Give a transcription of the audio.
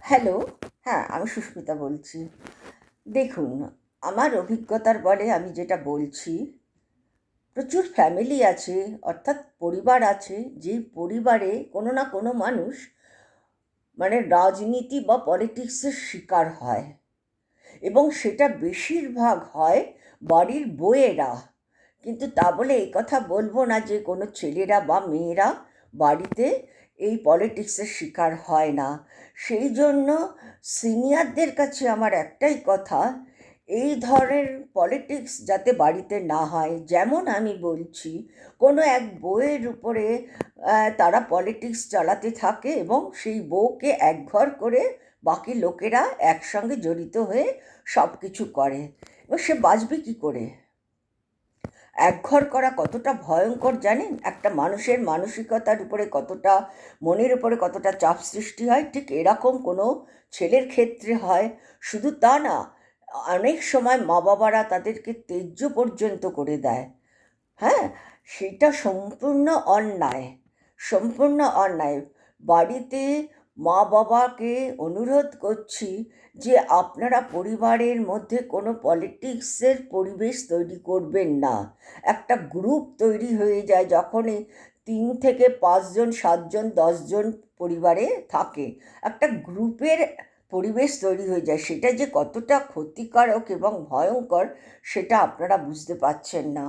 Hello, হ্যাঁ, আমি সুস্মিতা বলছি। দেখুন, আমার অভিজ্ঞতার বলে আমি যেটা বলছি, প্রচুর ফ্যামিলি আছে, অর্থাৎ পরিবার আছে, যেই পরিবারে কোনো না কোনো মানুষ মানে রাজনীতি বা পলিটিক্সের শিকার হয়, এবং সেটা বেশিরভাগ হয় বাড়ির বউয়েরা। কিন্তু তা বলে এই কথা বলবো না যে কোনো ছেলেরা বা মেয়েরা বাড়িতে এই পলিটিক্সের শিকার হয় না। সেই জন্য সিনিয়রদের কাছে আমার একটাই কথা, এই ধরনের পলিটিক্স যাতে বাড়িতে না হয়। যেমন আমি বলছি, কোনো এক বউয়ের উপরে তারা পলিটিক্স চালাতে থাকে এবং সেই বউকে একঘর করে বাকি লোকেরা একসঙ্গে জড়িত হয়ে সব কিছু করে, এবং সে বাঁচবে কী করে? একঘর করা কতটা ভয়ঙ্কর জানেন? একটা মানুষের মানসিকতার উপরে কতটা, মনের উপরে কতটা চাপ সৃষ্টি হয়, ঠিক এরকম কোনো ছেলের ক্ষেত্রে হয়। শুধু তা না, অনেক সময় মা বাবারা তাদেরকে ত্যায্য পর্যন্ত করে দেয়। হ্যাঁ, সেটা সম্পূর্ণ অন্যায়, সম্পূর্ণ অন্যায়। বাড়িতে মা বাবাকে অনুরোধ করছি যে আপনারা পরিবারের মধ্যে কোনো পলিটিক্সের পরিবেশ তৈরি করবেন না। একটা গ্রুপ তৈরি হয়ে যায় যখনই 3 থেকে 5 জন, 7 জন, 10 জন পরিবারে থাকে, একটা গ্রুপের পরিবেশ তৈরি হয়ে যায়। সেটা যে কতটা ক্ষতিকারক এবং ভয়ঙ্কর সেটা আপনারা বুঝতে পারছেন না।